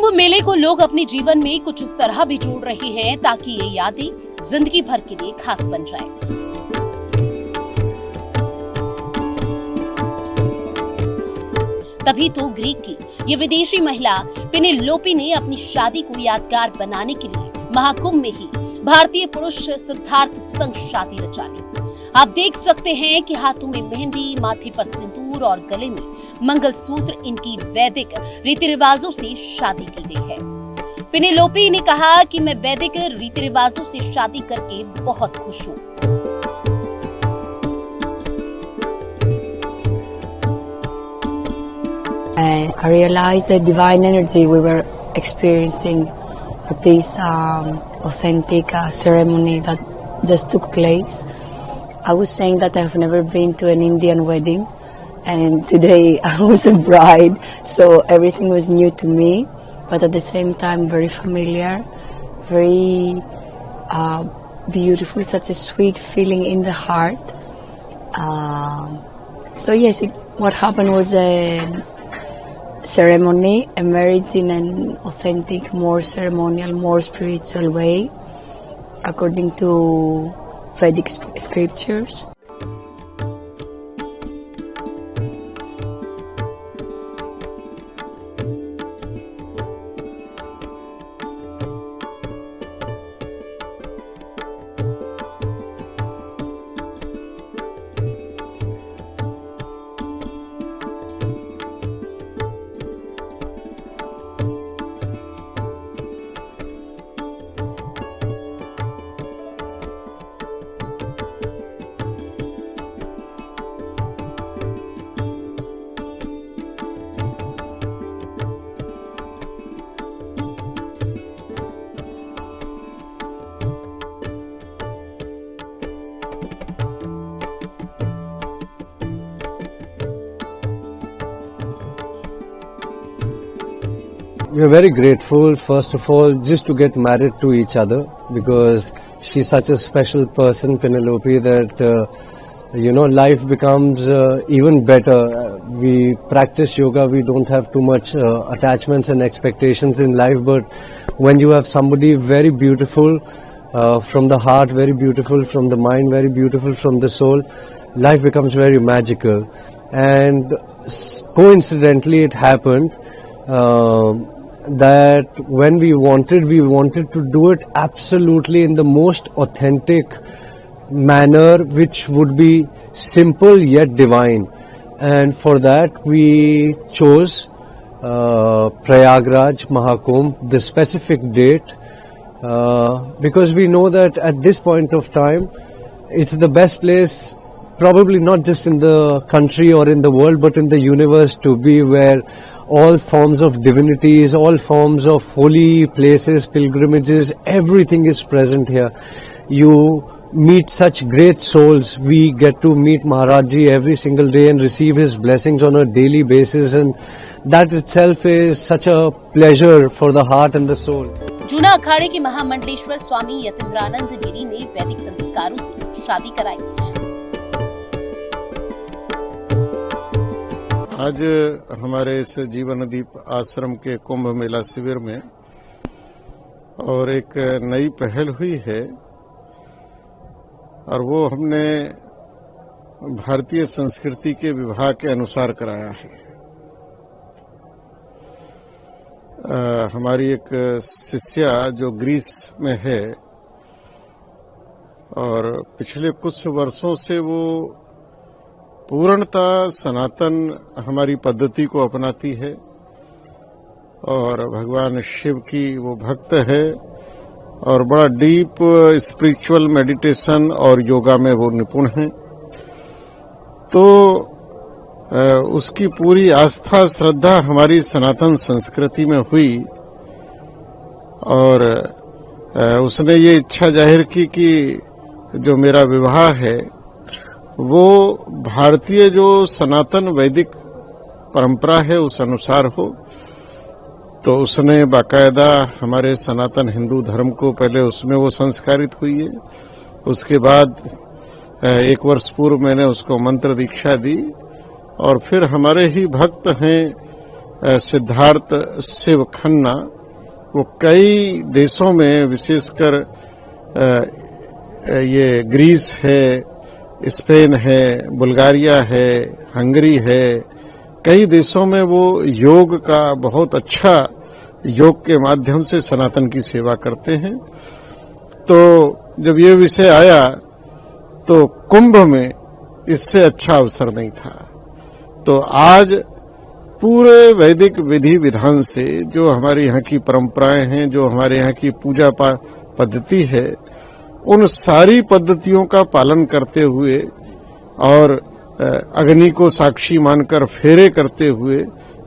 कुंभ मेले को लोग अपने जीवन में कुछ इस तरह भी जोड़ रहे हैं ताकि ये यादें जिंदगी भर के लिए खास बन जाए। तभी तो ग्रीक की ये विदेशी महिला पेनेलोपी ने अपनी शादी को यादगार बनाने के लिए महाकुंभ में ही भारतीय पुरुष सिद्धार्थ संग शादी रचा ली। आप देख सकते हैं कि हाथों में मेहंदी, माथे पर सिंदूर और गले में मंगलसूत्र, इनकी वैदिक रीति रिवाजों से शादी की गई है। पेनेलोपी ने कहा कि मैं वैदिक रीति रिवाजों से शादी करके बहुत खुश हूँ। I realized the divine energy we were experiencing at this authentic ceremony that just took place. I was saying that I've never been to an Indian wedding, and today I was a bride, so everything was new to me, but at the same time very familiar, very beautiful, such a sweet feeling in the heart. So yes, what happened was a ceremony, a marriage in an authentic, more ceremonial, more spiritual way, according to Vedic scriptures. We are very grateful, first of all, just to get married to each other, because she's such a special person, Penelope, that life becomes even better. We practice yoga, we don't have too much attachments and expectations in life, but when you have somebody very beautiful from the heart, very beautiful from the mind, very beautiful from the soul, life becomes very magical. And coincidentally it happened that when we wanted to do it absolutely in the most authentic manner, which would be simple yet divine. And for that we chose Prayagraj Mahakumbh, the specific date, because we know that at this point of time it's the best place, probably not just in the country or in the world, but in the universe, to be, where all forms of divinities, all forms of holy places, pilgrimages, everything is present here. You meet such great souls. We get to meet Maharajji every single day and receive his blessings on a daily basis, and that itself is such a pleasure for the heart and the soul. जूना अखाड़े के महामंडलेश्वर स्वामी यतीन्द्रानंद गिरी ने वैदिक संस्कारों से शादी कराई। आज हमारे इस जीवनदीप आश्रम के कुंभ मेला शिविर में और एक नई पहल हुई है, और वो हमने भारतीय संस्कृति के विभाग के अनुसार कराया है। हमारी एक शिष्या जो ग्रीस में है और पिछले कुछ वर्षों से वो पूर्णतः सनातन हमारी पद्धति को अपनाती है और भगवान शिव की वो भक्त है और बड़ा डीप स्पिरिचुअल मेडिटेशन और योगा में वो निपुण है। तो उसकी पूरी आस्था श्रद्धा हमारी सनातन संस्कृति में हुई और उसने ये इच्छा जाहिर की कि जो मेरा विवाह है वो भारतीय जो सनातन वैदिक परंपरा है उस अनुसार हो। तो उसने बाकायदा हमारे सनातन हिंदू धर्म को पहले उसमें वो संस्कारित हुई है। उसके बाद 1 वर्ष पूर्व मैंने उसको मंत्र दीक्षा दी और फिर हमारे ही भक्त हैं सिद्धार्थ शिव खन्ना, वो कई देशों में विशेषकर ये ग्रीस है, स्पेन है, बुल्गारिया है, हंगरी है, कई देशों में वो योग का बहुत अच्छा योग के माध्यम से सनातन की सेवा करते हैं। तो जब ये विषय आया तो कुंभ में इससे अच्छा अवसर नहीं था। तो आज पूरे वैदिक विधि विधान से जो हमारे यहाँ की परंपराएं हैं, जो हमारे यहाँ की पूजा पद्धति है, उन सारी पद्धतियों का पालन करते हुए और अग्नि को साक्षी मानकर फेरे करते हुए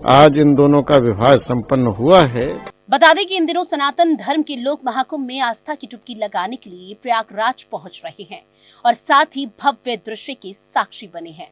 आज इन दोनों का विवाह संपन्न हुआ है। बता दें कि इन दिनों सनातन धर्म के लोग महाकुंभ में आस्था की डुबकी लगाने के लिए प्रयागराज पहुंच रहे हैं और साथ ही भव्य दृश्य के साक्षी बने हैं।